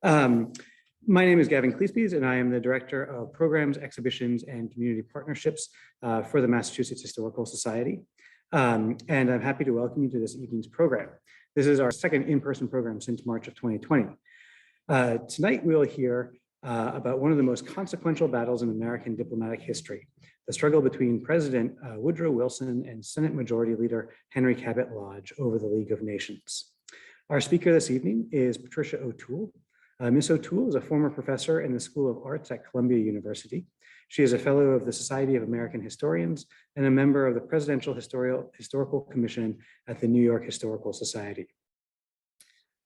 Um, my name is Gavin Cleespies, and I am the Director of Programs, Exhibitions, and Community Partnerships for the Massachusetts Historical Society. And I'm happy to welcome you to this evening's program. This is our second in-person program since March of 2020. Tonight, we'll hear about one of the most consequential battles in American diplomatic history, the struggle between President Woodrow Wilson and Senate Majority Leader Henry Cabot Lodge over the League of Nations. Our speaker this evening is Patricia O'Toole. Ms. O'Toole is a former professor in the School of Arts at Columbia University. She is a fellow of the Society of American Historians and a member of the Presidential Historical Commission at the New York Historical Society.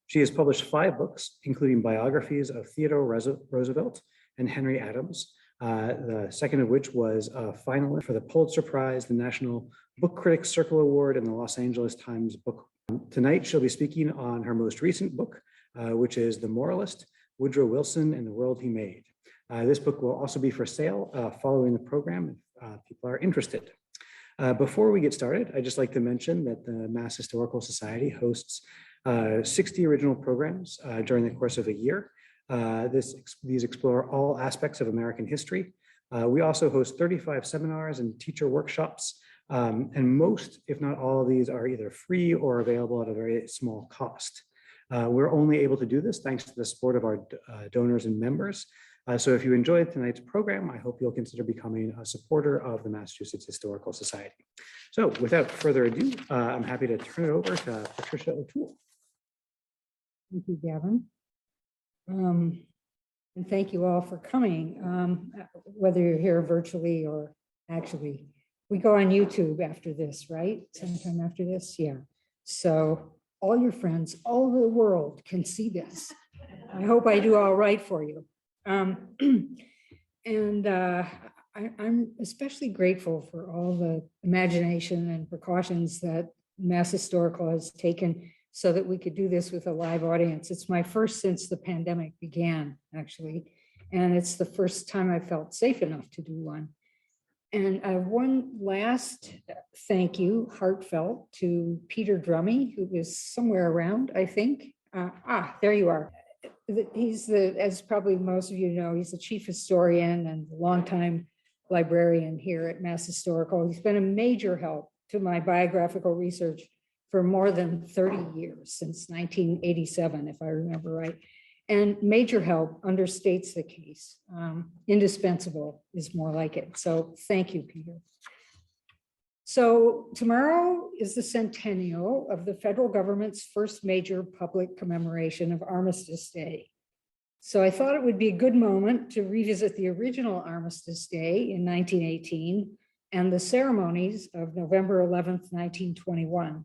She has published 5 books, including biographies of Theodore Roosevelt and Henry Adams, the second of which was a finalist for the Pulitzer Prize, the National Book Critics Circle Award, and the Los Angeles Times Book. Tonight, she'll be speaking on her most recent book, which is The Moralist, Woodrow Wilson and the World He Made. This book will also be for sale following the program if people are interested. Before we get started, I'd just like to mention that the Mass Historical Society hosts 60 original programs during the course of a year. These explore all aspects of American history. We also host 35 seminars and teacher workshops, and most, if not all of these, are either free or available at a very small cost. We're only able to do this thanks to the support of our donors and members. So if you enjoyed tonight's program, I hope you'll consider becoming a supporter of the Massachusetts Historical Society. So without further ado, I'm happy to turn it over to Patricia O'Toole. Thank you, Gavin. And thank you all for coming, whether you're here virtually or actually. We go on YouTube after this, right? Sometime after this, yeah. So all your friends all over the world can see this. I hope I do all right for you. I'm especially grateful for all the imagination and precautions that Mass Historical has taken so that we could do this with a live audience. It's my first since the pandemic began, actually, and it's the first time I felt safe enough to do one. And one last thank you, heartfelt, to Peter Drummy, who is somewhere around, I think. There you are. He's as probably most of you know, he's the chief historian and longtime librarian here at Mass Historical. He's been a major help to my biographical research for more than 30 years, since 1987, if I remember right. And major help understates the case. Indispensable is more like it. So thank you, Peter. So tomorrow is the centennial of the federal government's first major public commemoration of Armistice Day. So I thought it would be a good moment to revisit the original Armistice Day in 1918 and the ceremonies of November 11th, 1921.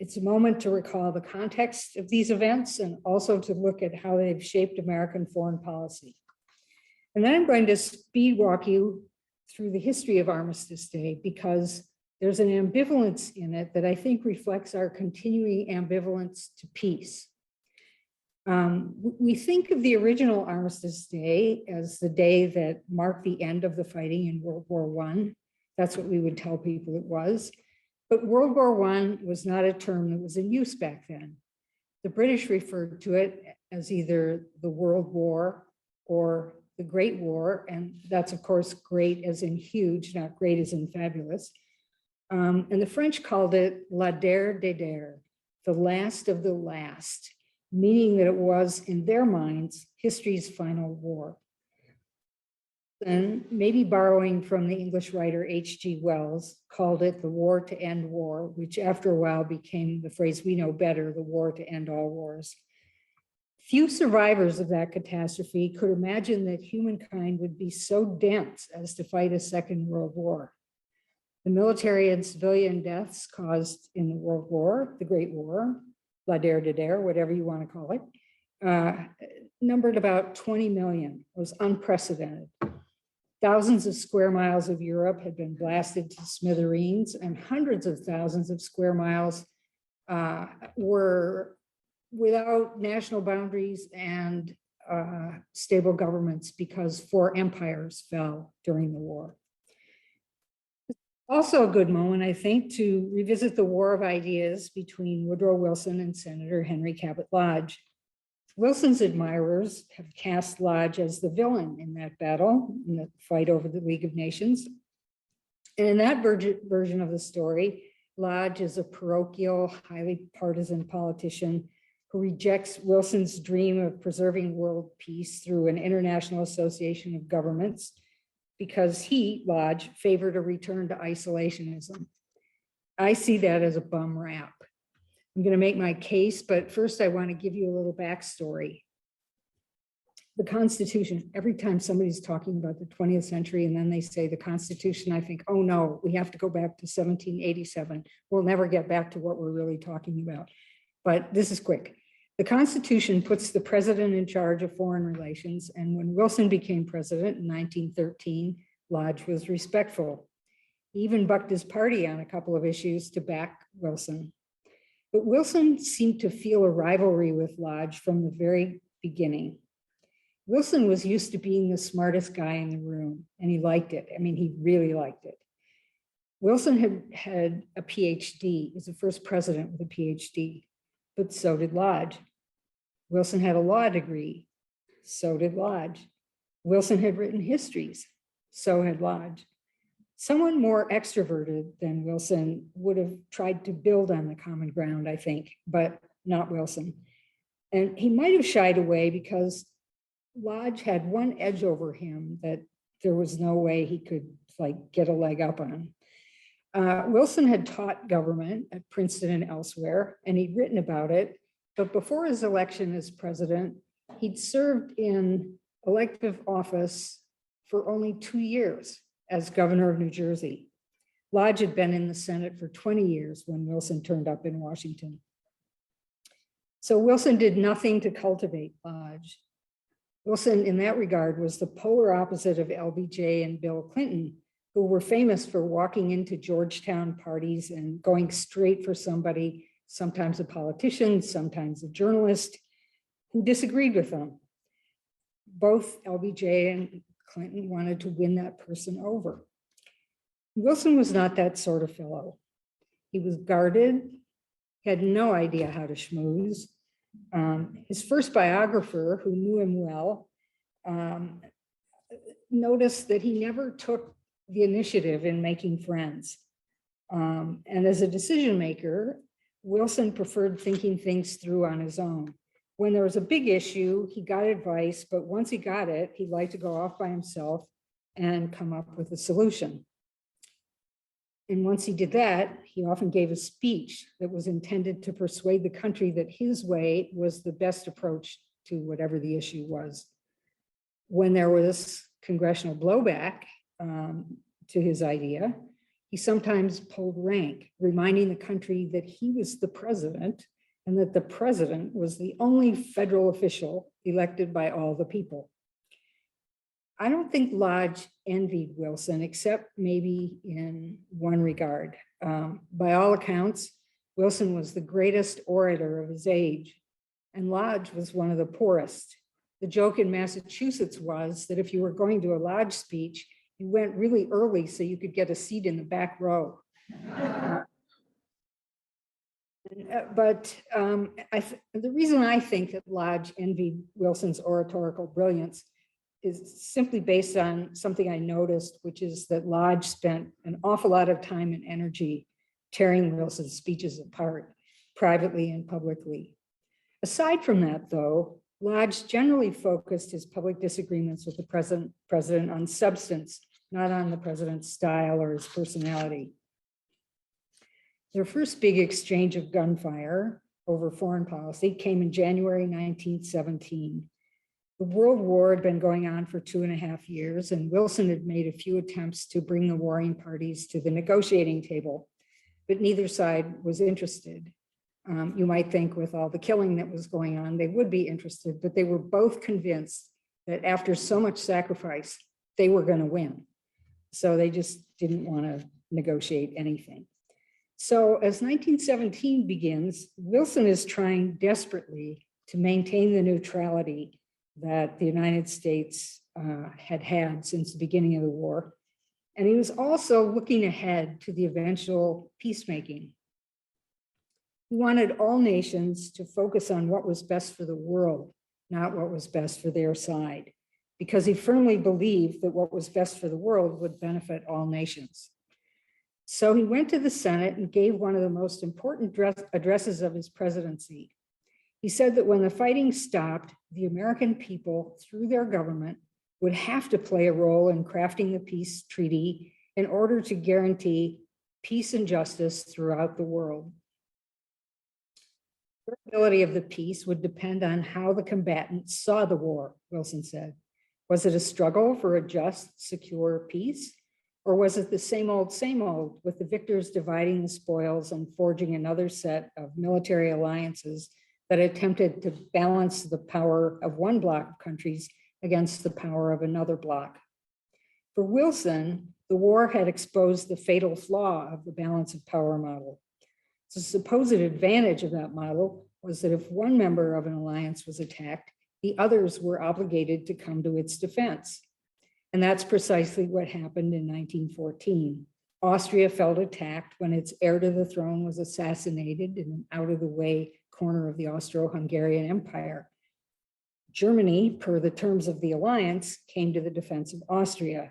It's a moment to recall the context of these events and also to look at how they've shaped American foreign policy. And then I'm going to speed walk you through the history of Armistice Day because there's an ambivalence in it that I think reflects our continuing ambivalence to peace. We think of the original Armistice Day as the day that marked the end of the fighting in World War I. That's what we would tell people it was. But World War I was not a term that was in use back then. The British referred to it as either the World War or the Great War, and that's of course great as in huge, not great as in fabulous. And the French called it la dernière des derniers, the last of the last, meaning that it was, in their minds, history's final war. And maybe borrowing from the English writer H.G. Wells, called it the war to end war, which after a while became the phrase we know better, the war to end all wars. Few survivors of that catastrophe could imagine that humankind would be so dense as to fight a second world war. The military and civilian deaths caused in the World War, the Great War, la dernière des derniers, whatever you want to call it, numbered about 20 million, was unprecedented. Thousands of square miles of Europe had been blasted to smithereens, and hundreds of thousands of square miles were without national boundaries and stable governments because 4 empires fell during the war. Also a good moment, I think, to revisit the war of ideas between Woodrow Wilson and Senator Henry Cabot Lodge. Wilson's admirers have cast Lodge as the villain in that battle, in the fight over the League of Nations. And in that version of the story, Lodge is a parochial, highly partisan politician who rejects Wilson's dream of preserving world peace through an international association of governments because he, Lodge, favored a return to isolationism. I see that as a bum rap. I'm going to make my case, but first I want to give you a little backstory. The Constitution, every time somebody's talking about the 20th century and then they say the Constitution, I think, oh no, we have to go back to 1787. We'll never get back to what we're really talking about. But this is quick. The Constitution puts the president in charge of foreign relations. And when Wilson became president in 1913, Lodge was respectful. He even bucked his party on a couple of issues to back Wilson. But Wilson seemed to feel a rivalry with Lodge from the very beginning. Wilson was used to being the smartest guy in the room, and he liked it. I mean, he really liked it. Wilson had a PhD. He was the first president with a PhD, but so did Lodge. Wilson had a law degree. So did Lodge. Wilson had written histories. So had Lodge. Someone more extroverted than Wilson would have tried to build on the common ground, I think, but not Wilson. And he might have shied away because Lodge had one edge over him that there was no way he could get a leg up on. Wilson had taught government at Princeton and elsewhere, and he'd written about it. But before his election as president, he'd served in elective office for only 2 years as governor of New Jersey. Lodge had been in the Senate for 20 years when Wilson turned up in Washington. So Wilson did nothing to cultivate Lodge. Wilson, in that regard, was the polar opposite of LBJ and Bill Clinton, who were famous for walking into Georgetown parties and going straight for somebody, sometimes a politician, sometimes a journalist, who disagreed with them. Both LBJ and Clinton wanted to win that person over. Wilson was not that sort of fellow. He was guarded, had no idea how to schmooze. His first biographer, who knew him well, noticed that he never took the initiative in making friends. And as a decision maker, Wilson preferred thinking things through on his own. When there was a big issue, he got advice, but once he got it, he'd like to go off by himself and come up with a solution. And once he did that, he often gave a speech that was intended to persuade the country that his way was the best approach to whatever the issue was. When there was congressional blowback to his idea, he sometimes pulled rank, reminding the country that he was the president and that the president was the only federal official elected by all the people. I don't think Lodge envied Wilson, except maybe in one regard. By all accounts, Wilson was the greatest orator of his age, and Lodge was one of the poorest. The joke in Massachusetts was that if you were going to a Lodge speech, you went really early so you could get a seat in the back row. The reason I think that Lodge envied Wilson's oratorical brilliance is simply based on something I noticed, which is that Lodge spent an awful lot of time and energy tearing Wilson's speeches apart, privately and publicly. Aside from that, though, Lodge generally focused his public disagreements with the president on substance, not on the president's style or his personality. Their first big exchange of gunfire over foreign policy came in January 1917. The World War had been going on for 2.5 years, and Wilson had made a few attempts to bring the warring parties to the negotiating table, but neither side was interested. You might think with all the killing that was going on, they would be interested, but they were both convinced that after so much sacrifice, they were going to win. So they just didn't want to negotiate anything. So as 1917 begins, Wilson is trying desperately to maintain the neutrality that the United States had since the beginning of the war. And he was also looking ahead to the eventual peacemaking. He wanted all nations to focus on what was best for the world, not what was best for their side, because he firmly believed that what was best for the world would benefit all nations. So he went to the Senate and gave one of the most important addresses of his presidency. He said that when the fighting stopped, the American people, through their government, would have to play a role in crafting the peace treaty in order to guarantee peace and justice throughout the world. The durability of the peace would depend on how the combatants saw the war, Wilson said. Was it a struggle for a just, secure peace? Or was it the same old, with the victors dividing the spoils and forging another set of military alliances that attempted to balance the power of one bloc of countries against the power of another bloc? For Wilson, the war had exposed the fatal flaw of the balance of power model. The supposed advantage of that model was that if one member of an alliance was attacked, the others were obligated to come to its defense. And that's precisely what happened in 1914. Austria felt attacked when its heir to the throne was assassinated in an out-of-the-way corner of the Austro-Hungarian Empire. Germany, per the terms of the alliance, came to the defense of Austria.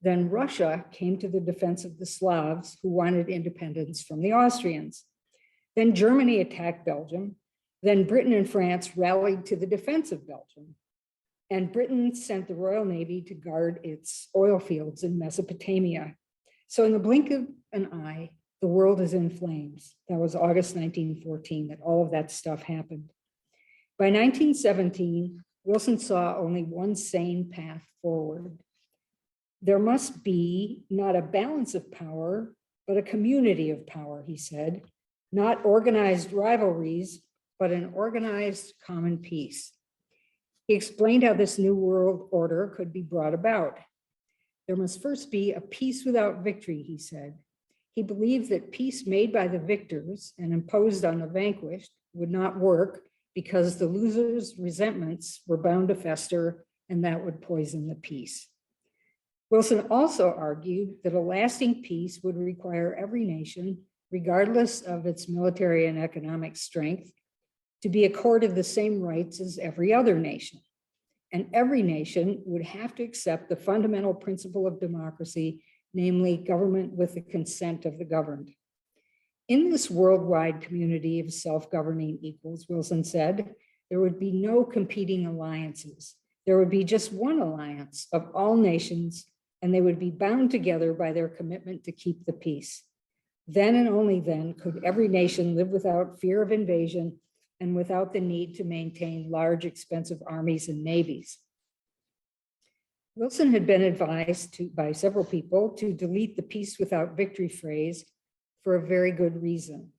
Then Russia came to the defense of the Slavs who wanted independence from the Austrians. Then Germany attacked Belgium. Then Britain and France rallied to the defense of Belgium. And Britain sent the Royal Navy to guard its oil fields in Mesopotamia. So in the blink of an eye, the world is in flames. That was August 1914 that all of that stuff happened. By 1917, Wilson saw only one sane path forward. There must be not a balance of power, but a community of power, he said, not organized rivalries, but an organized common peace. He explained how this new world order could be brought about. There must first be a peace without victory, he said. He believed that peace made by the victors and imposed on the vanquished would not work because the losers' resentments were bound to fester, and that would poison the peace. Wilson also argued that a lasting peace would require every nation, regardless of its military and economic strength, to be accorded the same rights as every other nation. And every nation would have to accept the fundamental principle of democracy, namely government with the consent of the governed. In this worldwide community of self-governing equals, Wilson said, there would be no competing alliances. There would be just one alliance of all nations, and they would be bound together by their commitment to keep the peace. Then and only then could every nation live without fear of invasion and without the need to maintain large, expensive armies and navies. Wilson had been advised by several people to delete the peace without victory phrase for a very good reason.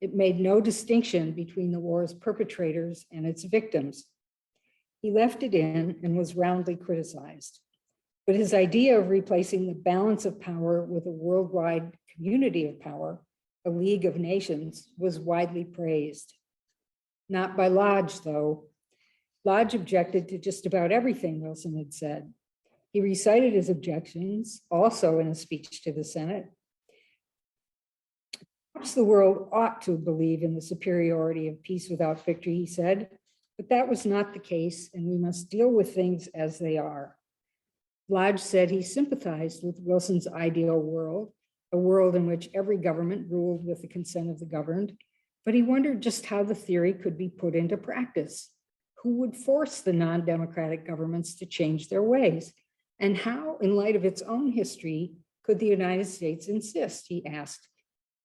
It made no distinction between the war's perpetrators and its victims. He left it in and was roundly criticized. But his idea of replacing the balance of power with a worldwide community of power, a league of nations, was widely praised. Not by Lodge, though. Lodge objected to just about everything Wilson had said. He recited his objections, also in a speech to the Senate. Perhaps the world ought to believe in the superiority of peace without victory, he said, but that was not the case, and we must deal with things as they are. Lodge said he sympathized with Wilson's ideal world, a world in which every government ruled with the consent of the governed, but he wondered just how the theory could be put into practice. Who would force the non-democratic governments to change their ways? And how, in light of its own history, could the United States insist, he asked.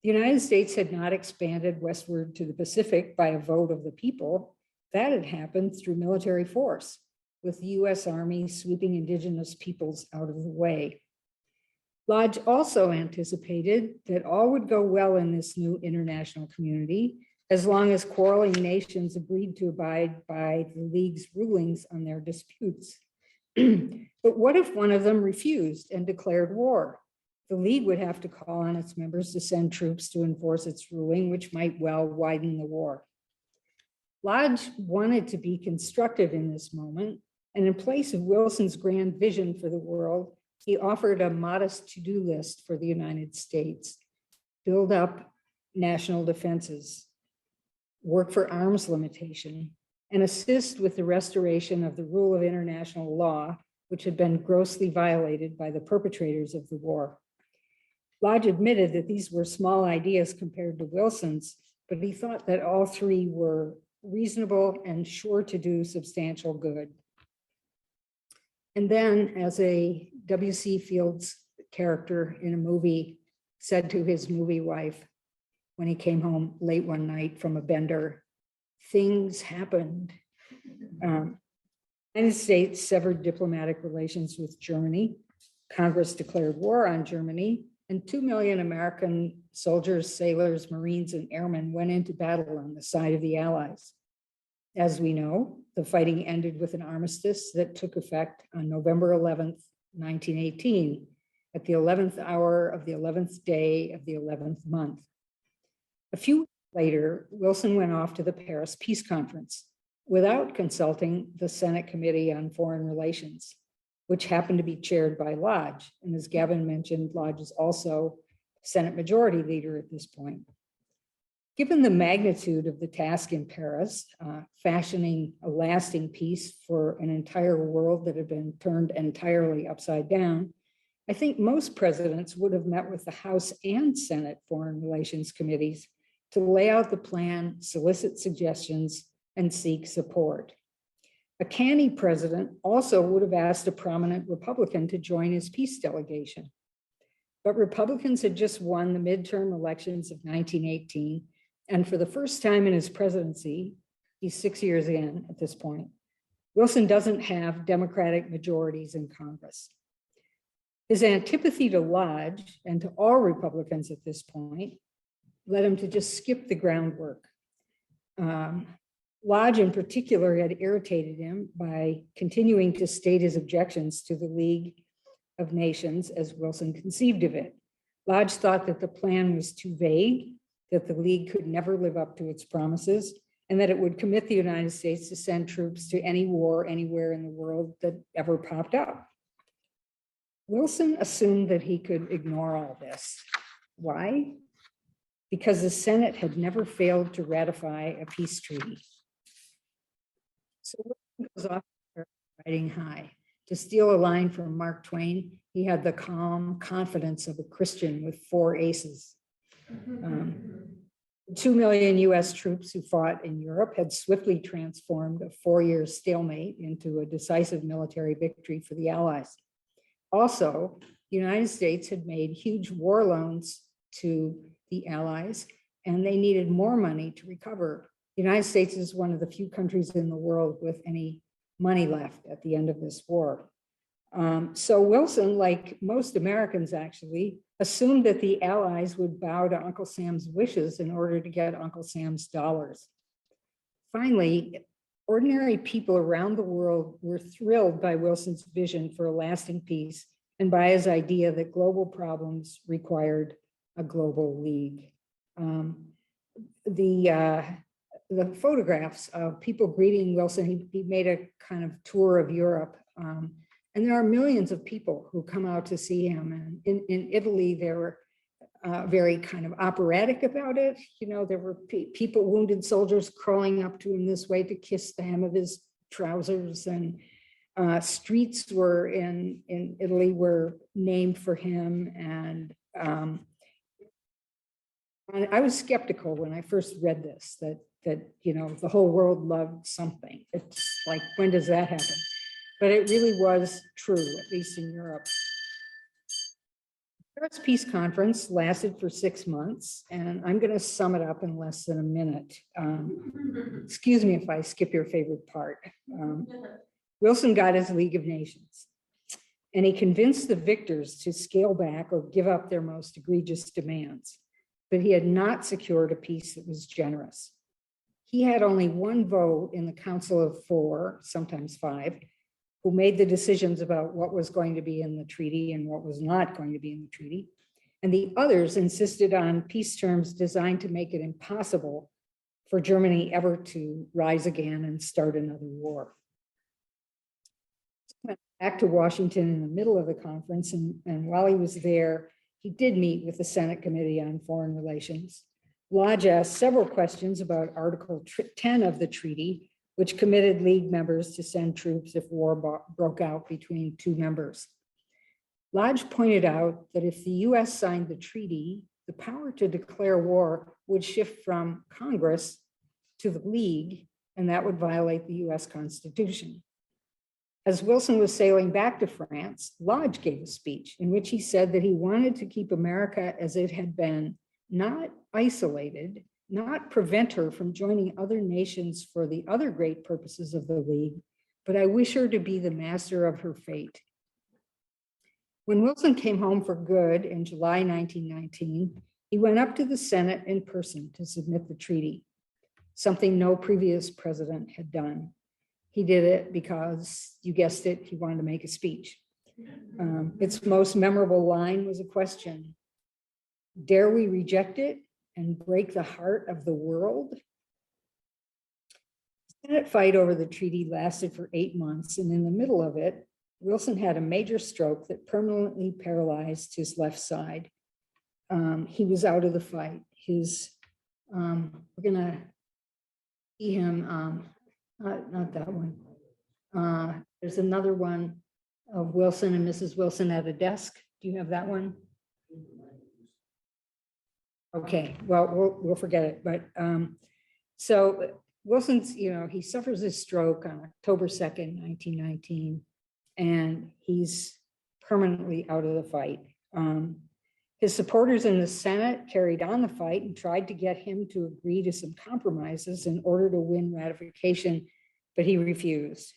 The United States had not expanded westward to the Pacific by a vote of the people. That had happened through military force, with the US Army sweeping indigenous peoples out of the way. Lodge also anticipated that all would go well in this new international community as long as quarreling nations agreed to abide by the League's rulings on their disputes. But what if one of them refused and declared war? The League would have to call on its members to send troops to enforce its ruling, which might well widen the war. Lodge wanted to be constructive in this moment, and in place of Wilson's grand vision for the world, he offered a modest to-do list for the United States: build up national defenses, work for arms limitation, and assist with the restoration of the rule of international law, which had been grossly violated by the perpetrators of the war. Lodge admitted that these were small ideas compared to Wilson's, but he thought that all three were reasonable and sure to do substantial good. And then, as a W.C. Fields character in a movie said to his movie wife when he came home late one night from a bender, things happened. The United States severed diplomatic relations with Germany. Congress declared war on Germany, and 2 million American soldiers, sailors, Marines, and airmen went into battle on the side of the Allies. As we know, the fighting ended with an armistice that took effect on November 11th, 1918, at the 11th hour of the 11th day of the 11th month. A few weeks later, Wilson went off to the Paris Peace Conference without consulting the Senate Committee on Foreign Relations, which happened to be chaired by Lodge. And as Gavin mentioned, Lodge is also Senate Majority Leader at this point. Given the magnitude of the task in Paris, fashioning a lasting peace for an entire world that had been turned entirely upside down, I think most presidents would have met with the House and Senate Foreign Relations Committees to lay out the plan, solicit suggestions, and seek support. A canny president also would have asked a prominent Republican to join his peace delegation. But Republicans had just won the midterm elections of 1918, and for the first time in his presidency, he's 6 years in at this point, Wilson doesn't have Democratic majorities in Congress. His antipathy to Lodge and to all Republicans at this point led him to just skip the groundwork. Lodge in particular had irritated him by continuing to state his objections to the League of Nations as Wilson conceived of it. Lodge thought that the plan was too vague, that the League could never live up to its promises, and that it would commit the United States to send troops to any war anywhere in the world that ever popped up. Wilson assumed that he could ignore all this. Why? Because the Senate had never failed to ratify a peace treaty. So Wilson goes off riding high. To steal a line from Mark Twain, he had the calm confidence of a Christian with 4 aces. 2 million US troops who fought in Europe had swiftly transformed a 4-year stalemate into a decisive military victory for the Allies. Also, the United States had made huge war loans to the Allies, and they needed more money to recover. The United States is one of the few countries in the world with any money left at the end of this war. So Wilson, like most Americans actually, assumed that the Allies would bow to Uncle Sam's wishes in order to get Uncle Sam's dollars. Finally, ordinary people around the world were thrilled by Wilson's vision for a lasting peace and by his idea that global problems required a global league. The photographs of people greeting Wilson, he made a kind of tour of Europe. And there are millions of people who come out to see him. And in Italy, they were very kind of operatic about it. You know, there were people, wounded soldiers crawling up to him this way to kiss the hem of his trousers. And streets were in Italy were named for him. And I was skeptical when I first read this, that you know, the whole world loved something. It's like, when does that happen? But it really was true, at least in Europe. The Paris Peace Conference lasted for 6 months, and I'm going to sum it up in less than a minute. Excuse me if I skip your favorite part. Wilson got his League of Nations, and he convinced the victors to scale back or give up their most egregious demands. But he had not secured a peace that was generous. He had only one vote in the Council of 4, sometimes 5, who made the decisions about what was going to be in the treaty and what was not going to be in the treaty. And the others insisted on peace terms designed to make it impossible for Germany ever to rise again and start another war. He went back to Washington in the middle of the conference, and while he was there, he did meet with the Senate Committee on Foreign Relations. Lodge asked several questions about Article 10 of the treaty, which committed League members to send troops if war broke out between two members. Lodge pointed out that if the US signed the treaty, the power to declare war would shift from Congress to the League, and that would violate the US Constitution. As Wilson was sailing back to France, Lodge gave a speech in which he said that he wanted to keep America as it had been, not isolated, not prevent her from joining other nations for the other great purposes of the League, but I wish her to be the master of her fate. When Wilson came home for good in July 1919, he went up to the Senate in person to submit the treaty, something no previous president had done. He did it because, you guessed it, he wanted to make a speech. Its most memorable line was a question: dare we reject it and break the heart of the world? The Senate fight over the treaty lasted for 8 months, and in the middle of it, Wilson had a major stroke that permanently paralyzed his left side. He was out of the fight. We're gonna see him, not that one. There's another one of Wilson and Mrs. Wilson at a desk. Do you have that one? Okay, well, we'll forget it. But so Wilson's, he suffers a stroke on October 2nd, 1919, and he's permanently out of the fight. His supporters in the Senate carried on the fight and tried to get him to agree to some compromises in order to win ratification, but he refused.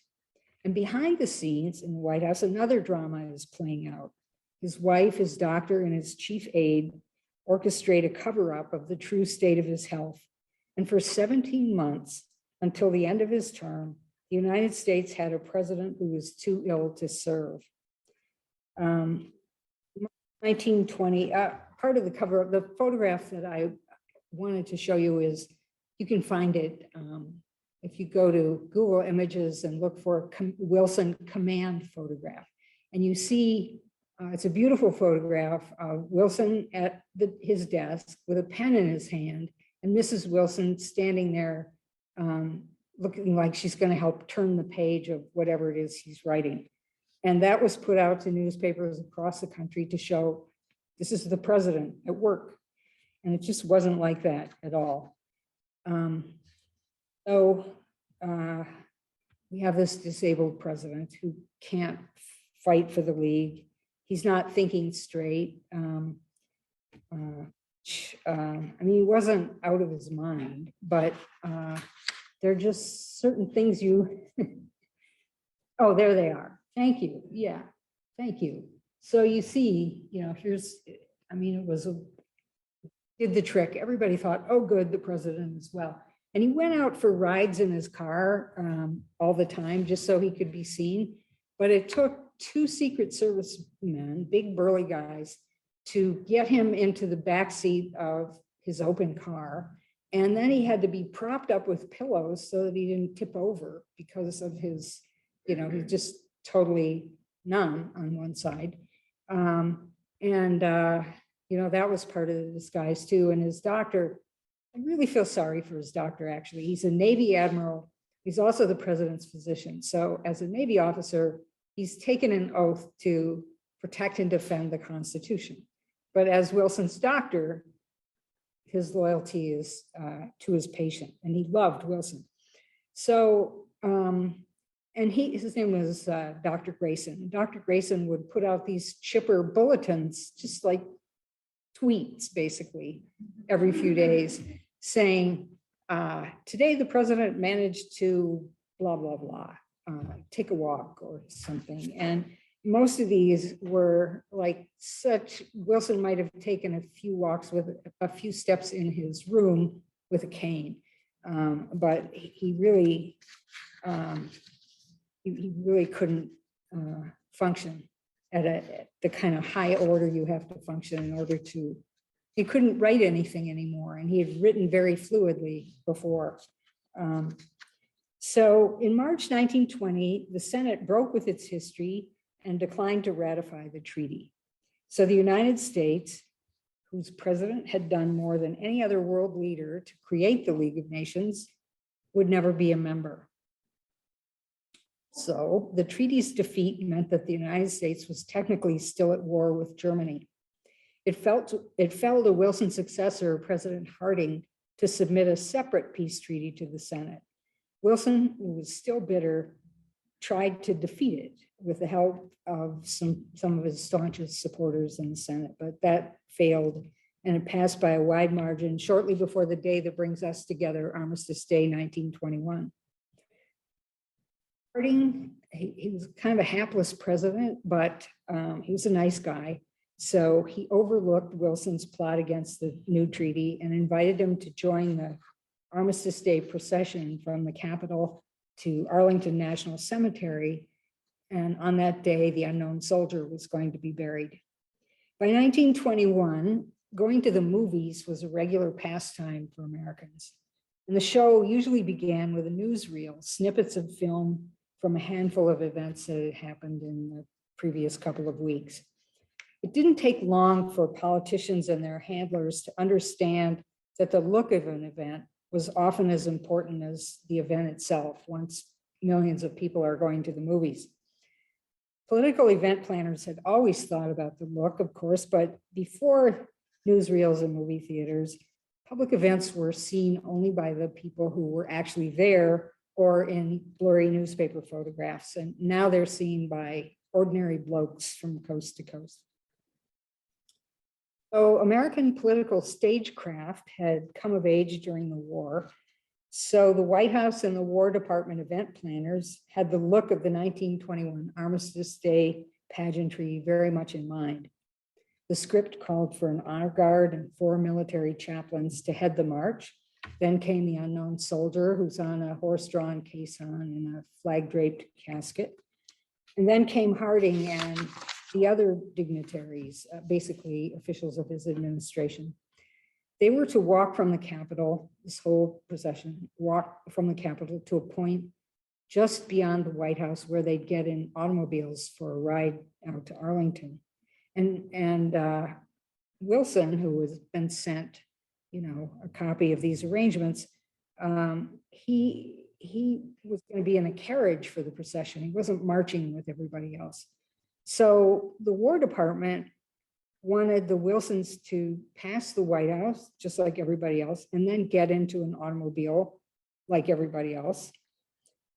And behind the scenes in the White House, another drama is playing out. His wife, his doctor, and his chief aide orchestrate a cover-up of the true state of his health. And for 17 months, until the end of his term, the United States had a president who was too ill to serve. 1920, part of the cover of the photograph that I wanted to show you is, you can find it if you go to Google Images and look for Wilson command photograph. And you see, it's a beautiful photograph of Wilson at his desk with a pen in his hand, and Mrs. Wilson standing there looking like she's going to help turn the page of whatever it is he's writing. And that was put out to newspapers across the country to show this is the president at work. And it just wasn't like that at all. We have this disabled president who can't fight for the League. He's not thinking straight. I mean, he wasn't out of his mind, but there are just certain things you, oh, there they are. Thank you. Yeah, thank you. So you see, here's, I mean, did the trick. Everybody thought, oh, good, the president as well. And he went out for rides in his car all the time just so he could be seen. But it took 2 Secret Service men, big burly guys, to get him into the back seat of his open car. And then he had to be propped up with pillows so that he didn't tip over because of his, he's just totally numb on one side. That was part of the disguise too. And his doctor, I really feel sorry for his doctor, actually. He's a Navy admiral. He's also the president's physician. So as a Navy officer, he's taken an oath to protect and defend the Constitution. But as Wilson's doctor, his loyalty is to his patient, and he loved Wilson. So, and his name was Dr. Grayson. Dr. Grayson would put out these chipper bulletins, just like tweets, basically, every few days, saying, today the president managed to blah, blah, blah, take a walk or something. And most of these were like Wilson might have taken a few walks with a few steps in his room with a cane. But he really couldn't function at the kind of high order you have to function in order to, he couldn't write anything anymore. And he had written very fluidly before. So in March 1920, the Senate broke with its history and declined to ratify the treaty. So the United States, whose president had done more than any other world leader to create the League of Nations, would never be a member. So the treaty's defeat meant that the United States was technically still at war with Germany. It fell to Wilson's successor, President Harding, to submit a separate peace treaty to the Senate. Wilson, who was still bitter, tried to defeat it with the help of some of his staunchest supporters in the Senate, but that failed, and it passed by a wide margin shortly before the day that brings us together, Armistice Day 1921. Harding, he was kind of a hapless president, but he was a nice guy. So he overlooked Wilson's plot against the new treaty and invited him to join the Armistice Day procession from the Capitol to Arlington National Cemetery. And on that day, the unknown soldier was going to be buried. By 1921, going to the movies was a regular pastime for Americans. And the show usually began with a newsreel, snippets of film from a handful of events that had happened in the previous couple of weeks. It didn't take long for politicians and their handlers to understand that the look of an event was often as important as the event itself, once millions of people are going to the movies. Political event planners had always thought about the look, of course, but before newsreels and movie theaters, public events were seen only by the people who were actually there or in blurry newspaper photographs. And now they're seen by ordinary blokes from coast to coast. So American political stagecraft had come of age during the war. So the White House and the War Department event planners had the look of the 1921 Armistice Day pageantry very much in mind. The script called for an honor guard and 4 military chaplains to head the march. Then came the unknown soldier who's on a horse-drawn caisson in a flag-draped casket. And then came Harding and the other dignitaries, basically officials of his administration. They were to walk from the Capitol, this whole procession, walk from the Capitol to a point just beyond the White House where they'd get in automobiles for a ride out to Arlington. And Wilson, who has been sent, a copy of these arrangements, he was going to be in a carriage for the procession. He wasn't marching with everybody else. So the War Department wanted the Wilsons to pass the White House, just like everybody else, and then get into an automobile like everybody else.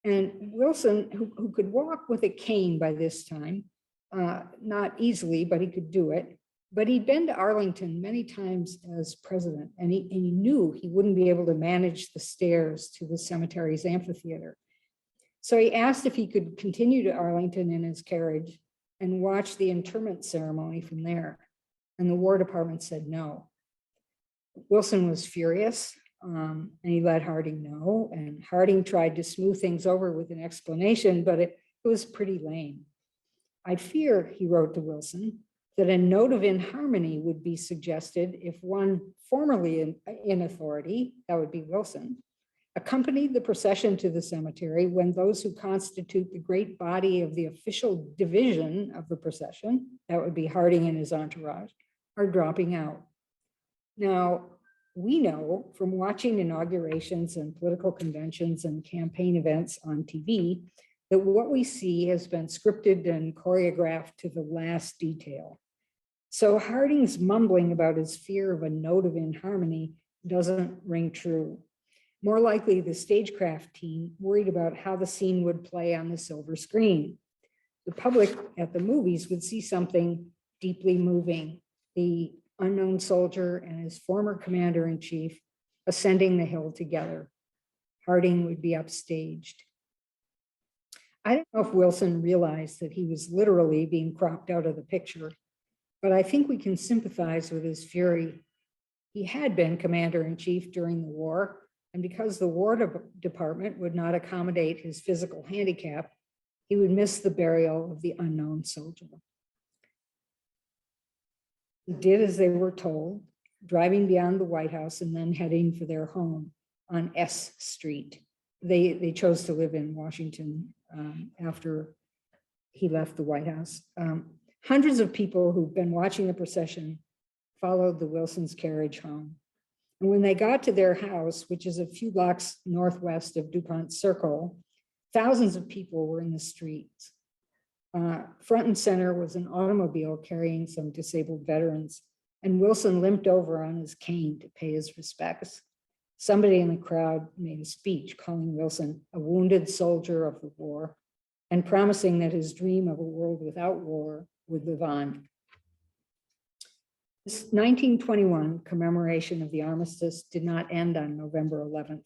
And Wilson, who could walk with a cane by this time, not easily, but he could do it. But he'd been to Arlington many times as president, and he knew he wouldn't be able to manage the stairs to the cemetery's amphitheater. So he asked if he could continue to Arlington in his carriage and watch the interment ceremony from there. And the War Department said no. Wilson was furious, and he let Harding know. And Harding tried to smooth things over with an explanation, but it was pretty lame. I fear, he wrote to Wilson, that a note of inharmony would be suggested if one formerly in authority, that would be Wilson, accompanied the procession to the cemetery when those who constitute the great body of the official division of the procession, that would be Harding and his entourage, are dropping out. Now, we know from watching inaugurations and political conventions and campaign events on TV that what we see has been scripted and choreographed to the last detail. So Harding's mumbling about his fear of a note of inharmony doesn't ring true. More likely, the stagecraft team worried about how the scene would play on the silver screen. The public at the movies would see something deeply moving: the unknown soldier and his former commander-in-chief ascending the hill together. Harding would be upstaged. I don't know if Wilson realized that he was literally being cropped out of the picture, but I think we can sympathize with his fury. He had been commander-in-chief during the war, and because the War Department would not accommodate his physical handicap, he would miss the burial of the unknown soldier. He did as they were told, driving beyond the White House and then heading for their home on S Street. They chose to live in Washington after he left the White House. Hundreds of people who've been watching the procession followed the Wilsons' carriage home. And when they got to their house, which is a few blocks northwest of DuPont Circle, Thousands of people were in the streets. Front and center was an automobile carrying some disabled veterans, and Wilson limped over on his cane to pay his respects. Somebody in the crowd made a speech calling Wilson a wounded soldier of the war and promising that his dream of a world without war would live on. This 1921 commemoration of the armistice did not end on November 11th.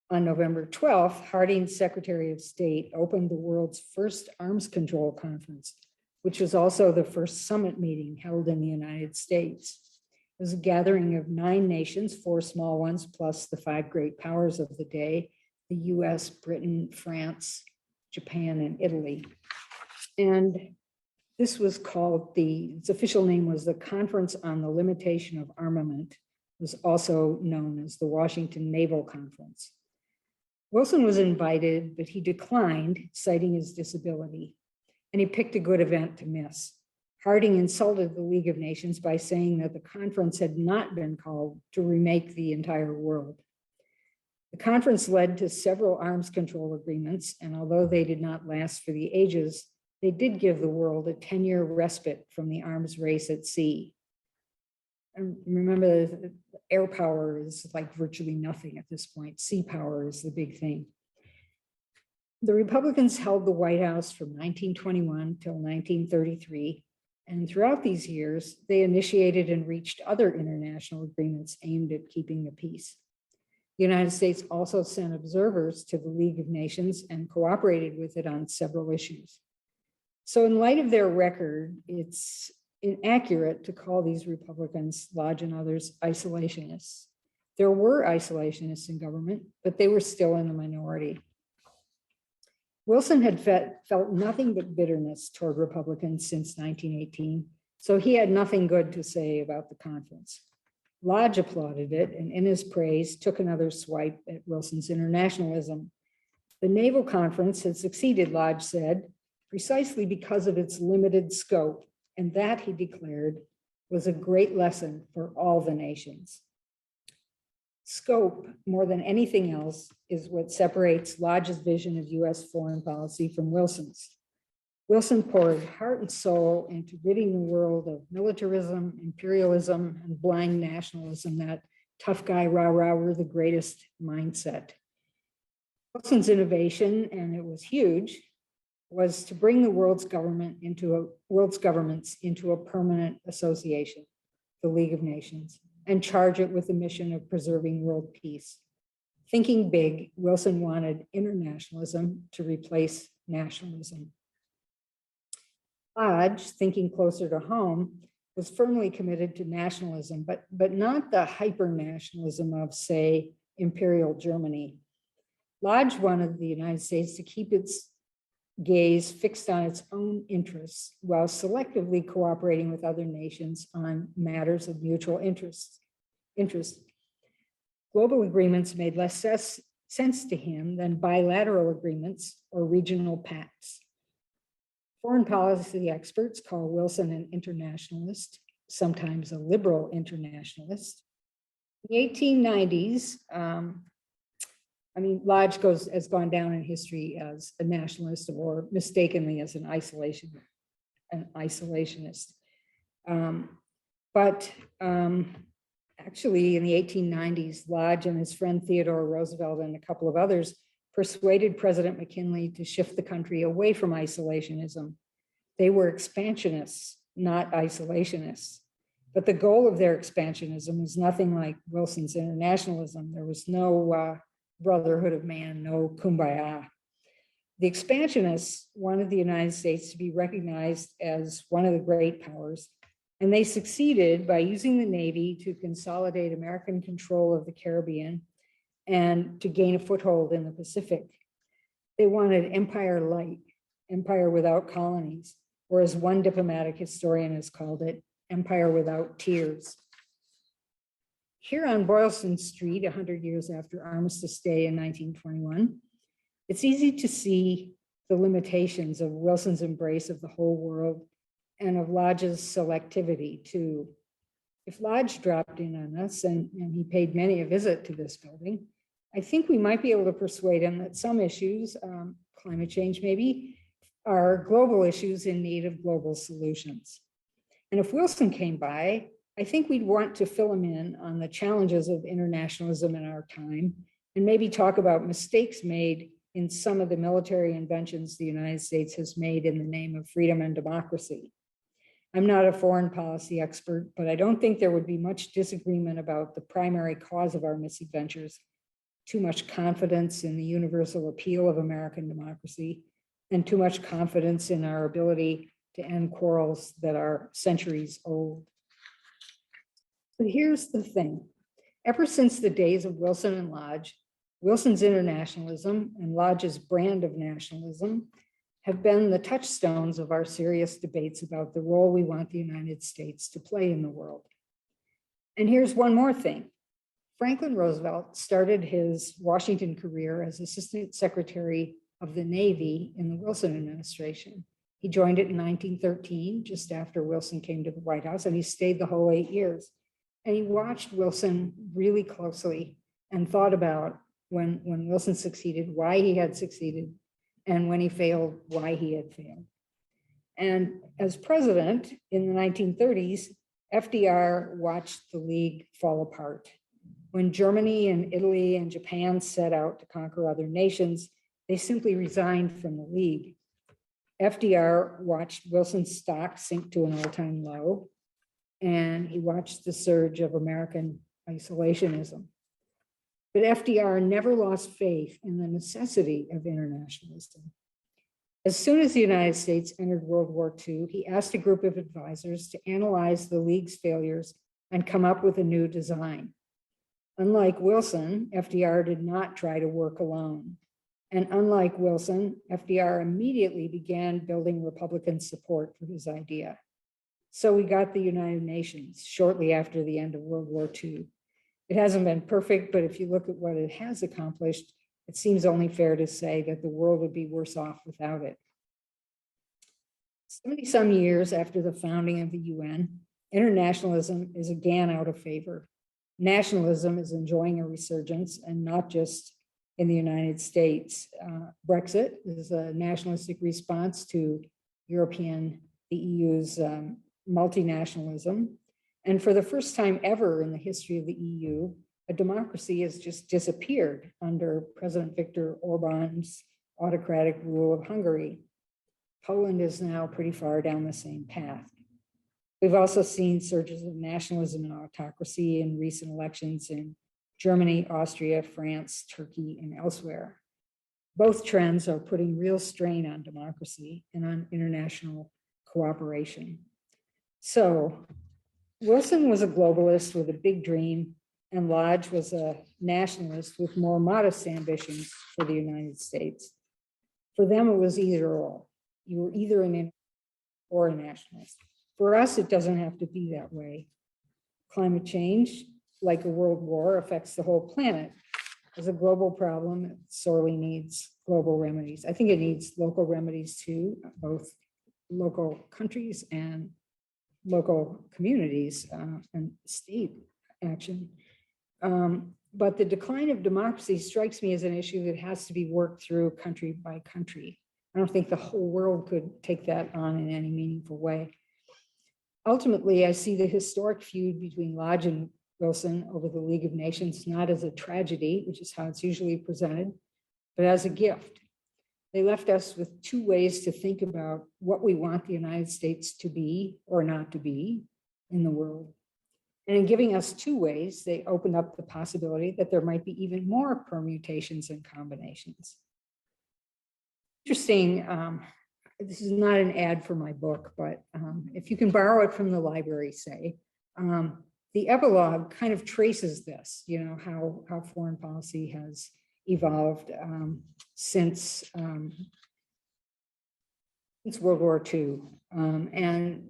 On November 12th, Harding's Secretary of State opened the world's first arms control conference, which was also the first summit meeting held in the United States. It was a gathering of 9 nations, 4 small ones, plus the 5 great powers of the day, the US, Britain, France, Japan, and Italy. And this was called, its official name was the Conference on the Limitation of Armament. It was also known as the Washington Naval Conference. Wilson was invited, but he declined, citing his disability, and he picked a good event to miss. Harding insulted the League of Nations by saying that the conference had not been called to remake the entire world. The conference led to several arms control agreements, and although they did not last for the ages, they did give the world a 10-year respite from the arms race at sea. And remember, that air power is like virtually nothing at this point. Sea power is the big thing. The Republicans held the White House from 1921 till 1933. And throughout these years, they initiated and reached other international agreements aimed at keeping the peace. The United States also sent observers to the League of Nations and cooperated with it on several issues. So in light of their record, it's inaccurate to call these Republicans, Lodge and others, isolationists. There were isolationists in government, but they were still in the minority. Wilson had felt nothing but bitterness toward Republicans since 1918, so he had nothing good to say about the conference. Lodge applauded it, and in his praise, took another swipe at Wilson's internationalism. The Naval Conference had succeeded, Lodge said, precisely because of its limited scope, and that, he declared, was a great lesson for all the nations. Scope, more than anything else, is what separates Lodge's vision of US foreign policy from Wilson's. Wilson poured heart and soul into ridding the world of militarism, imperialism, and blind nationalism, that tough guy, rah, rah, we're the greatest mindset. Wilson's innovation, and it was huge, was to bring the world's governments into a permanent association, the League of Nations, and charge it with the mission of preserving world peace. Thinking big, Wilson wanted internationalism to replace nationalism. Lodge, thinking closer to home, was firmly committed to nationalism, but not the hyper-nationalism of, say, Imperial Germany. Lodge wanted the United States to keep its gaze fixed on its own interests while selectively cooperating with other nations on matters of mutual interest. Global agreements made less sense to him than bilateral agreements or regional pacts. Foreign policy experts call Wilson an internationalist, sometimes a liberal internationalist. In the 1890s, Lodge has gone down in history as a nationalist or mistakenly as an isolationist. Actually, in the 1890s, Lodge and his friend Theodore Roosevelt and a couple of others persuaded President McKinley to shift the country away from isolationism. They were expansionists, not isolationists. But the goal of their expansionism was nothing like Wilson's internationalism. There was no brotherhood of man, no kumbaya. The expansionists wanted the United States to be recognized as one of the great powers, and they succeeded by using the Navy to consolidate American control of the Caribbean and to gain a foothold in the Pacific. They wanted empire light, empire without colonies, or as one diplomatic historian has called it, empire without tears. Here on Boylston Street, 100 years after Armistice Day in 1921, it's easy to see the limitations of Wilson's embrace of the whole world and of Lodge's selectivity too. If Lodge dropped in on us, and he paid many a visit to this building, I think we might be able to persuade him that some issues, climate change maybe, are global issues in need of global solutions. And if Wilson came by, I think we'd want to fill him in on the challenges of internationalism in our time and maybe talk about mistakes made in some of the military inventions the United States has made in the name of freedom and democracy. I'm not a foreign policy expert, but I don't think there would be much disagreement about the primary cause of our misadventures: too much confidence in the universal appeal of American democracy and too much confidence in our ability to end quarrels that are centuries old. But here's the thing. Ever since the days of Wilson and Lodge, Wilson's internationalism and Lodge's brand of nationalism have been the touchstones of our serious debates about the role we want the United States to play in the world. And here's one more thing. Franklin Roosevelt started his Washington career as Assistant Secretary of the Navy in the Wilson administration. He joined it in 1913, just after Wilson came to the White House, and he stayed the whole 8 years. And he watched Wilson really closely and thought about when Wilson succeeded, why he had succeeded, and when he failed, why he had failed. And as president in the 1930s, FDR watched the League fall apart. When Germany and Italy and Japan set out to conquer other nations, they simply resigned from the League. FDR watched Wilson's stock sink to an all-time low, and he watched the surge of American isolationism. But FDR never lost faith in the necessity of internationalism. As soon as the United States entered World War II, he asked a group of advisors to analyze the League's failures and come up with a new design. Unlike Wilson, FDR did not try to work alone. And unlike Wilson, FDR immediately began building Republican support for his idea. So we got the United Nations shortly after the end of World War II. It hasn't been perfect, but if you look at what it has accomplished, it seems only fair to say that the world would be worse off without it. 70-some years after the founding of the UN, internationalism is again out of favor. Nationalism is enjoying a resurgence, and not just in the United States. Brexit is a nationalistic response to the EU's multinationalism. And for the first time ever in the history of the EU, a democracy has just disappeared under President Viktor Orban's autocratic rule of Hungary. Poland is now pretty far down the same path. We've also seen surges of nationalism and autocracy in recent elections in Germany, Austria, France, Turkey, and elsewhere. Both trends are putting real strain on democracy and on international cooperation. So Wilson was a globalist with a big dream, and Lodge was a nationalist with more modest ambitions for the United States. For them, it was either or. You were either an or a nationalist. For us, it doesn't have to be that way. Climate change, like a world war, affects the whole planet. As a global problem, it sorely needs global remedies. I think it needs local remedies too, both local countries and local communities and state action. But the decline of democracy strikes me as an issue that has to be worked through country by country. I don't think the whole world could take that on in any meaningful way. Ultimately, I see the historic feud between Lodge and Wilson over the League of Nations not as a tragedy, which is how it's usually presented, but as a gift. They left us with two ways to think about what we want the United States to be or not to be in the world. And in giving us two ways, they opened up the possibility that there might be even more permutations and combinations. Interesting, this is not an ad for my book, but if you can borrow it from the library, say, the epilogue kind of traces this, you know, how foreign policy has evolved since World War II. And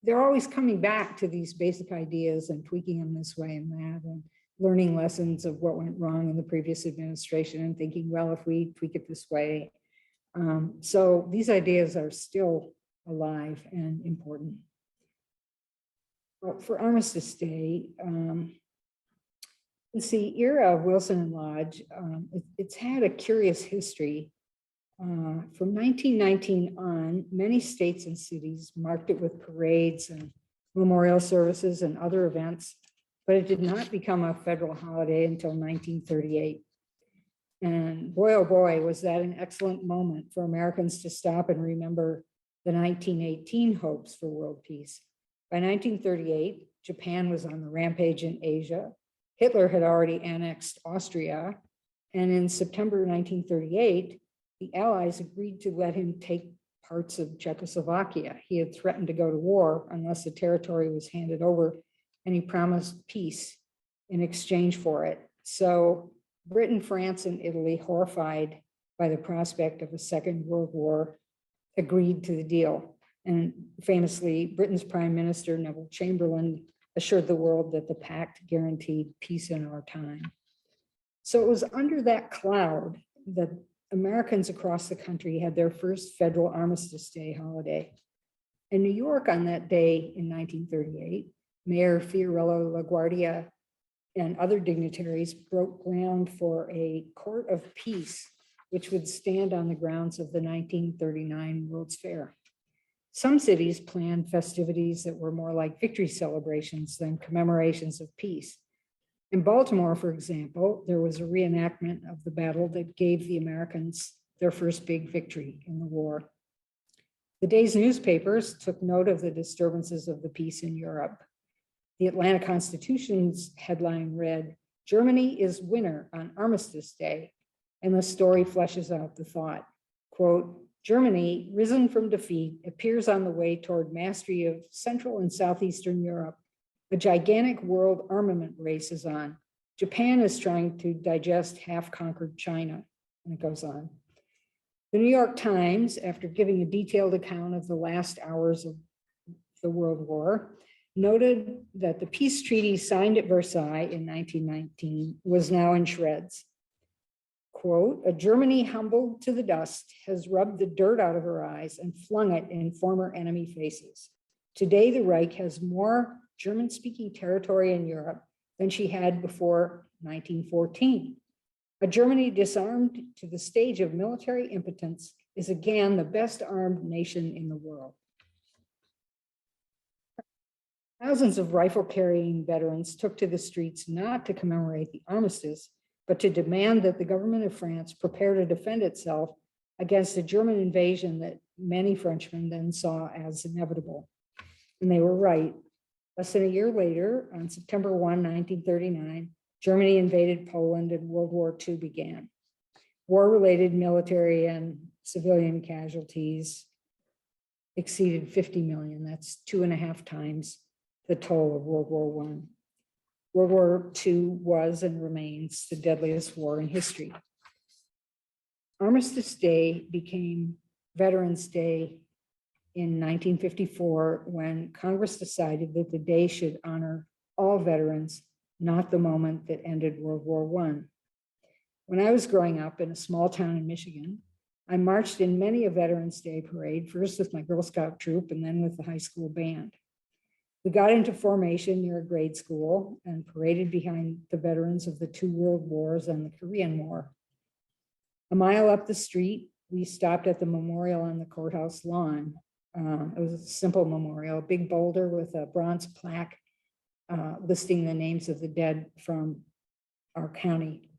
they're always coming back to these basic ideas and tweaking them this way and that, and learning lessons of what went wrong in the previous administration and thinking, well, if we tweak it this way. So these ideas are still alive and important. But for Armistice Day, It's the era of Wilson and Lodge. It's had a curious history. From 1919 on, many states and cities marked it with parades and memorial services and other events, but it did not become a federal holiday until 1938. And boy, oh boy, was that an excellent moment for Americans to stop and remember the 1918 hopes for world peace. By 1938, Japan was on the rampage in Asia. Hitler had already annexed Austria. And in September 1938, the Allies agreed to let him take parts of Czechoslovakia. He had threatened to go to war unless the territory was handed over, and he promised peace in exchange for it. So Britain, France, and Italy, horrified by the prospect of a Second World War, agreed to the deal. And famously, Britain's Prime Minister Neville Chamberlain assured the world that the pact guaranteed peace in our time. So it was under that cloud that Americans across the country had their first federal Armistice Day holiday. In New York on that day in 1938, Mayor Fiorello LaGuardia and other dignitaries broke ground for a court of peace, which would stand on the grounds of the 1939 World's Fair. Some cities planned festivities that were more like victory celebrations than commemorations of peace. In Baltimore, for example, there was a reenactment of the battle that gave the Americans their first big victory in the war. The day's newspapers took note of the disturbances of the peace in Europe. The Atlanta Constitution's headline read, "Germany is winner on Armistice Day," and the story fleshes out the thought. Quote, "Germany, risen from defeat, appears on the way toward mastery of Central and Southeastern Europe. A gigantic world armament race is on. Japan is trying to digest half-conquered China," and it goes on. The New York Times, after giving a detailed account of the last hours of the World War, noted that the peace treaty signed at Versailles in 1919 was now in shreds. Quote, "A Germany humbled to the dust has rubbed the dirt out of her eyes and flung it in former enemy faces. Today, the Reich has more German-speaking territory in Europe than she had before 1914. A Germany disarmed to the stage of military impotence is again the best armed nation in the world." Thousands of rifle-carrying veterans took to the streets not to commemorate the armistice, but to demand that the government of France prepare to defend itself against a German invasion that many Frenchmen then saw as inevitable. And they were right. Less than a year later, on September 1, 1939, Germany invaded Poland and World War II began. War-related military and civilian casualties exceeded 50 million. That's 2.5 times the toll of World War I. World War II was and remains the deadliest war in history. Armistice Day became Veterans Day in 1954 when Congress decided that the day should honor all veterans, not the moment that ended World War I. When I was growing up in a small town in Michigan, I marched in many a Veterans Day parade, first with my Girl Scout troop and then with the high school band. We got into formation near a grade school and paraded behind the veterans of the 2 world wars and the Korean War. A mile up the street, we stopped at the memorial on the courthouse lawn. It was a simple memorial, a big boulder with a bronze plaque listing the names of the dead from our county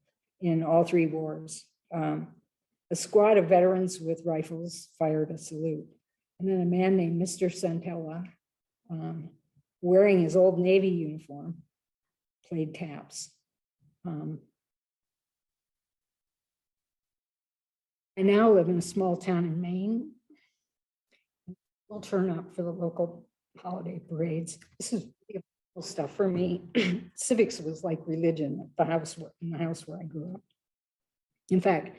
in all 3 wars. A squad of veterans with rifles fired a salute. And then a man named Mr. Santella, wearing his old Navy uniform, played taps. I now live in a small town in Maine. We'll turn up for the local holiday parades. This is beautiful stuff for me. Civics was like religion in the house where I grew up. In fact,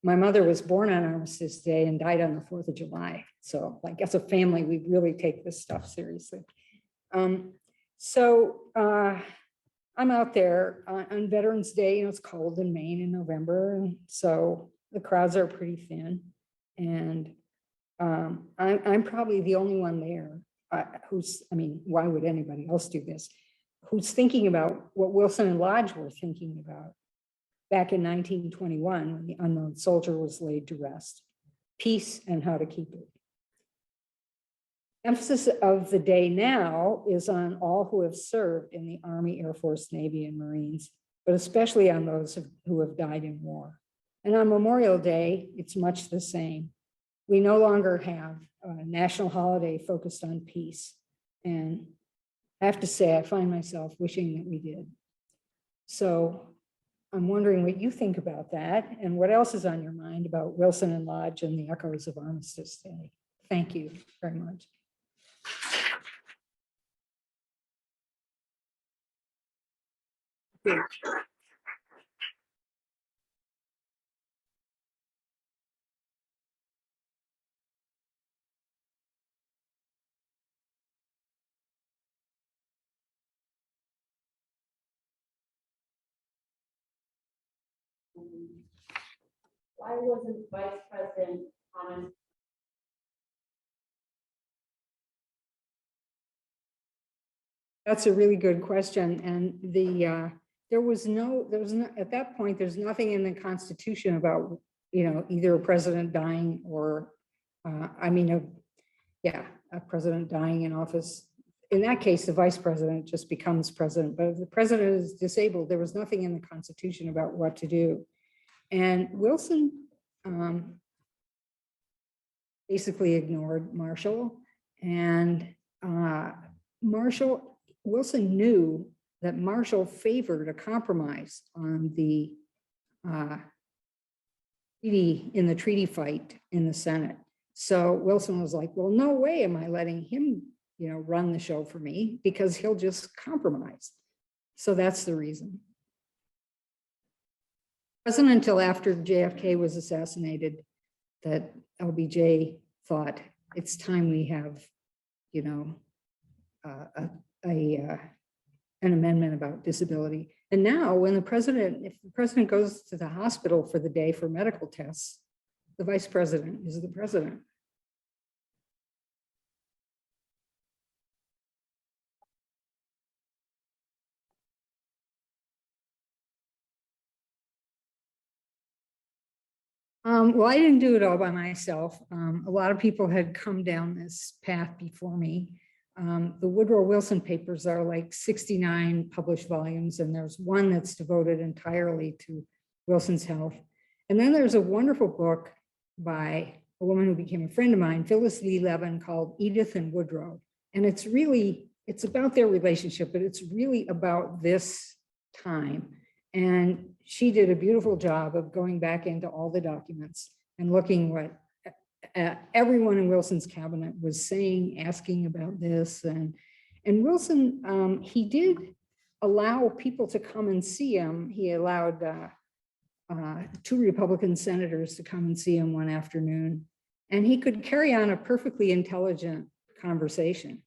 my mother was born on Armistice Day and died on the 4th of July. So like as a family, we really take this stuff seriously. I'm out there on Veterans Day. It's cold in Maine in November, and so the crowds are pretty thin. And I'm probably the only one there who's, I mean, why would anybody else do this? who's thinking about what Wilson and Lodge were thinking about back in 1921 when the unknown soldier was laid to rest, peace and how to keep it. Emphasis of the day now is on all who have served in the Army, Air Force, Navy, and Marines, but especially on those who have died in war. And on Memorial Day, it's much the same. We no longer have a national holiday focused on peace. And I have to say, I find myself wishing that we did. So I'm wondering what you think about that and what else is on your mind about Wilson and Lodge and the echoes of Armistice Day. Thank you very much. Great. Why wasn't Vice President Thomas? That's a really good question. And there was no, at that point, there's nothing in the Constitution about, either a president dying or, a president dying in office. In that case, the vice president just becomes president, but if the president is disabled, there was nothing in the Constitution about what to do. And Wilson basically ignored Marshall, and Wilson knew that Marshall favored a compromise on the treaty, in the treaty fight in the Senate. So Wilson was like, well, no way am I letting him, run the show for me, because he'll just compromise. So that's the reason. It wasn't until after JFK was assassinated that LBJ thought it's time we have, an amendment about disability. And now when if the president goes to the hospital for the day for medical tests, the vice president is the president. Well, I didn't do it all by myself. A lot of people had come down this path before me. The Woodrow Wilson papers are like 69 published volumes, and there's one that's devoted entirely to Wilson's health. And then there's a wonderful book by a woman who became a friend of mine, Phyllis Lee Levin, called Edith and Woodrow. And it's about their relationship, but it's really about this time. And she did a beautiful job of going back into all the documents and looking what everyone in Wilson's cabinet was saying, asking about this. And Wilson, he did allow people to come and see him. He allowed 2 Republican senators to come and see him one afternoon. And he could carry on a perfectly intelligent conversation,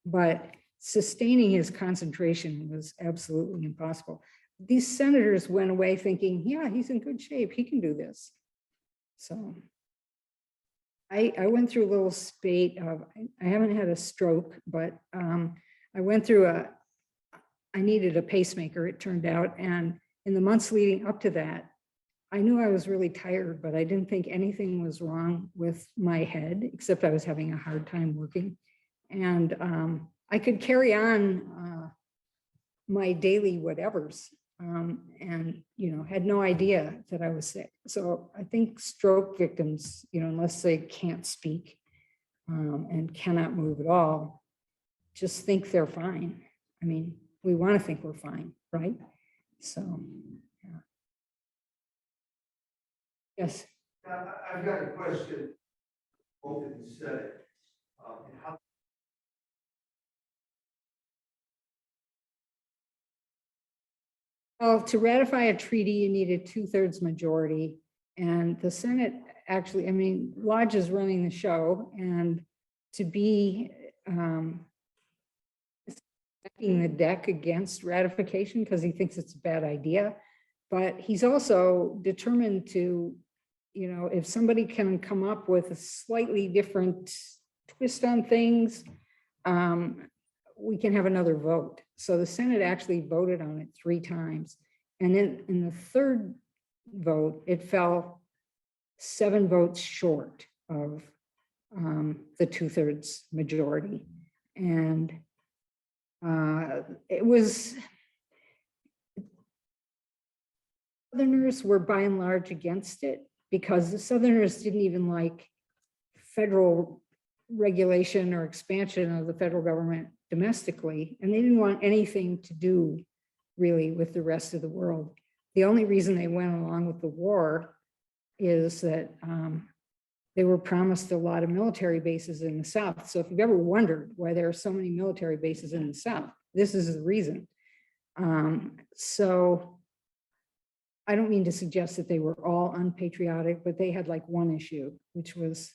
but sustaining his concentration was absolutely impossible. These senators went away thinking, yeah, he's in good shape, he can do this. So I went through a little spate of, I haven't had a stroke, but I went through I needed a pacemaker, it turned out. And in the months leading up to that, I knew I was really tired, but I didn't think anything was wrong with my head, except I was having a hard time working. And I could carry on my daily whatevers. And had no idea that I was sick. So I think stroke victims, unless they can't speak and cannot move at all, just think they're fine. I mean, we want to think we're fine, right? So, yeah. Yes. I've got a question. Both of you said it. Well, to ratify a treaty, you need a 2/3 majority. And the Senate actually, Lodge is running the show, and to be stacking the deck against ratification because he thinks it's a bad idea. But he's also determined to, if somebody can come up with a slightly different twist on things, we can have another vote. So the Senate actually voted on it 3 times. And then in the third vote, it fell 7 votes short of the 2/3 majority. And it was, Southerners were by and large against it because the Southerners didn't even like federal regulation or expansion of the federal government domestically, and they didn't want anything to do really with the rest of the world. The only reason they went along with the war is that they were promised a lot of military bases in the South. So if you've ever wondered why there are so many military bases in the South, this is the reason. So I don't mean to suggest that they were all unpatriotic, but they had like one issue, which was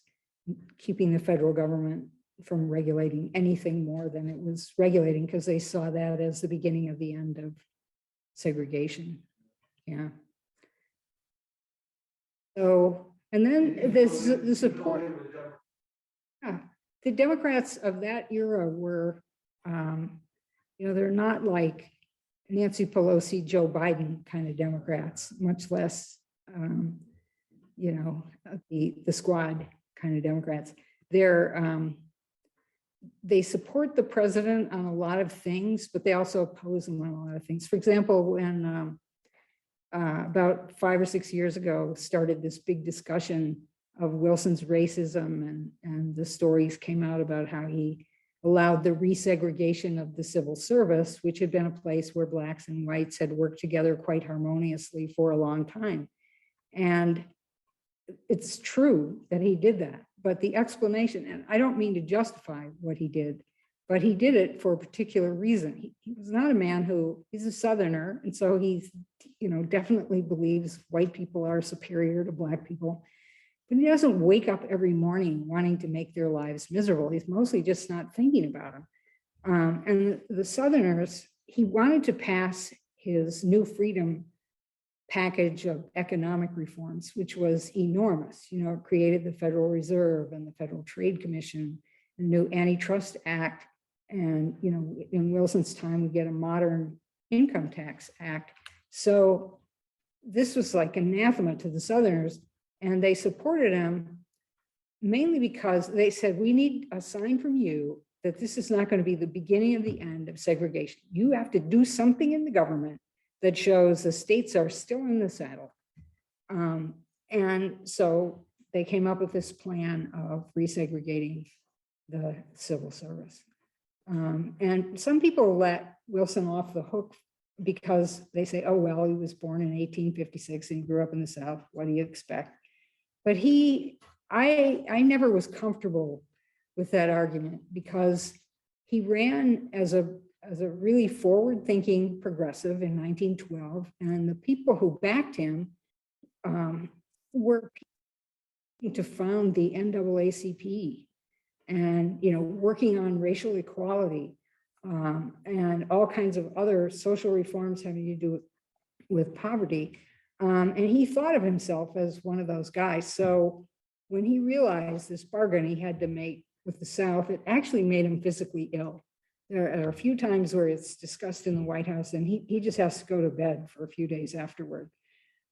keeping the federal government from regulating anything more than it was regulating, because they saw that as the beginning of the end of segregation. Yeah. So, and then the support. Yeah, the Democrats of that era were, they're not like Nancy Pelosi, Joe Biden kind of Democrats, much less, the squad kind of Democrats. They support the president on a lot of things, but they also oppose him on a lot of things. For example, when about 5 or 6 years ago, started this big discussion of Wilson's racism, and the stories came out about how he allowed the resegregation of the civil service, which had been a place where Blacks and whites had worked together quite harmoniously for a long time. And it's true that he did that, but the explanation, and I don't mean to justify what he did, but he did it for a particular reason. He was not a man he's a Southerner, and so he's, definitely believes white people are superior to Black people, but he doesn't wake up every morning wanting to make their lives miserable. He's mostly just not thinking about them. And the Southerners, he wanted to pass his New Freedom package of economic reforms, which was enormous. It created the Federal Reserve and the Federal Trade Commission, the new Antitrust Act. And, in Wilson's time, we get a modern income tax act. So this was like anathema to the Southerners, and they supported him mainly because they said, we need a sign from you that this is not going to be the beginning of the end of segregation. You have to do something in the government that shows the states are still in the saddle. And so they came up with this plan of resegregating the civil service. And some people let Wilson off the hook because they say, oh, well, he was born in 1856 and he grew up in the South. What do you expect? But I never was comfortable with that argument because he ran as a really forward-thinking progressive in 1912, and the people who backed him were to found the NAACP, and working on racial equality and all kinds of other social reforms having to do with poverty. And he thought of himself as one of those guys. So when he realized this bargain he had to make with the South, it actually made him physically ill. There are a few times where it's discussed in the White House, and he just has to go to bed for a few days afterward.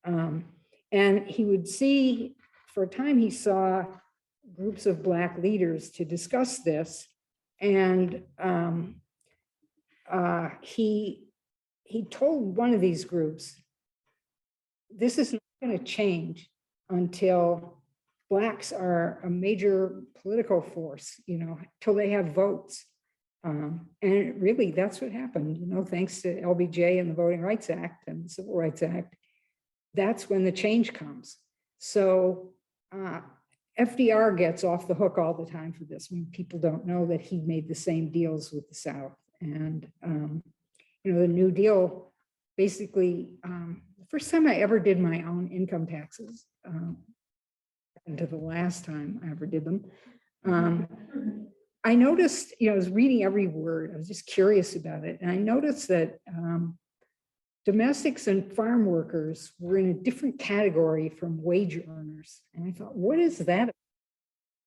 And he would see, for a time, he saw groups of Black leaders to discuss this. And he told one of these groups, this is not going to change until Blacks are a major political force, till they have votes. And really, that's what happened, thanks to LBJ and the Voting Rights Act and the Civil Rights Act. That's when the change comes. So FDR gets off the hook all the time for this. People don't know that he made the same deals with the South. And, the New Deal, basically, the first time I ever did my own income taxes, and to the last time I ever did them, I noticed, I was reading every word. I was just curious about it. And I noticed that domestics and farm workers were in a different category from wage earners. And I thought, what is that?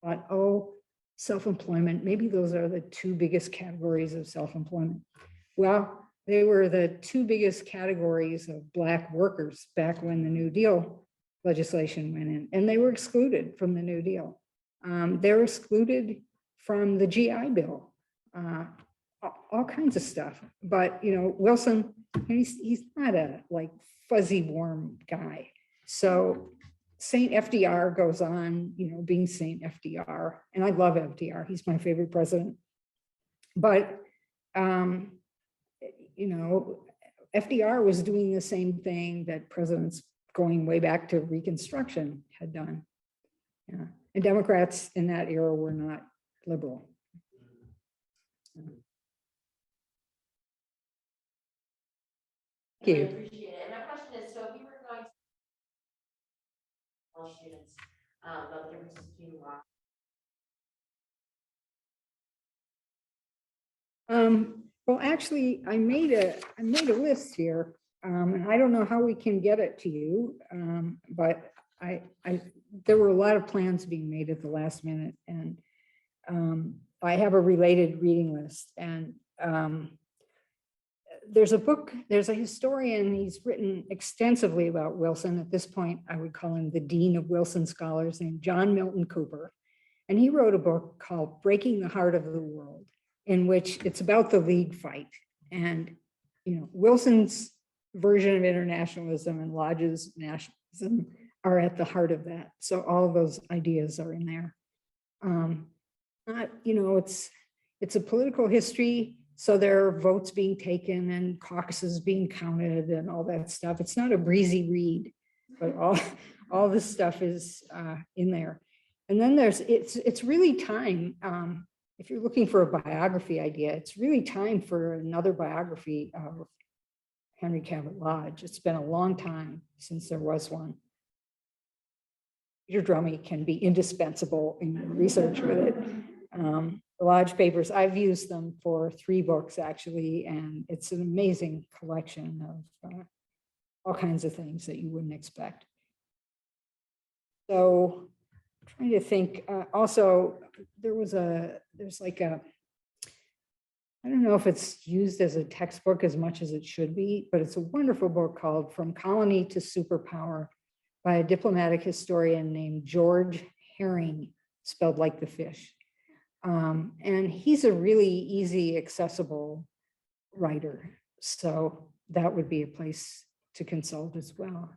I thought, oh, self-employment. Maybe those are the two biggest categories of self-employment. Well, they were the two biggest categories of Black workers back when the New Deal legislation went in, and they were excluded from the New Deal. They were excluded from the GI Bill, all kinds of stuff. But, you know, Wilson, he's not a like fuzzy warm guy. So Saint FDR goes on, you know, being Saint FDR, and I love FDR. He's my favorite president. But, you know, FDR was doing the same thing that presidents going way back to Reconstruction had done. Yeah. And Democrats in that era were not liberal. Thank you. Appreciate it. And my question is, so if you were going to tell students about the differences between law. Well, actually, I made a list here, and I don't know how we can get it to you, but there were a lot of plans being made at the last minute, and I have a related reading list. And there's a historian, he's written extensively about Wilson. At this point, I would call him the dean of Wilson scholars, named John Milton Cooper. And he wrote a book called Breaking the Heart of the World, in which it's about the League fight. And, you know, Wilson's version of internationalism and Lodge's nationalism are at the heart of that. So all of those ideas are in there. You know, it's a political history. So there are votes being taken and caucuses being counted and all that stuff. It's not a breezy read, but all this stuff is in there. And then it's really time, if you're looking for a biography idea, it's really time for another biography of Henry Cabot Lodge. It's been a long time since there was one. Peter Drummey can be indispensable in your research with it. The Lodge papers, I've used them for 3 books actually, and it's an amazing collection of all kinds of things that you wouldn't expect. So I'm trying to think, also, there's like a, I don't know if it's used as a textbook as much as it should be, but it's a wonderful book called From Colony to Superpower by a diplomatic historian named George Herring, spelled like the fish. And he's a really easy, accessible writer. So that would be a place to consult as well.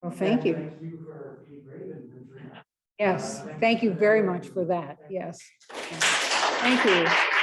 Well, thank you. Thank you for being brave and Yes, thank you very much for that. Yes. Thank you.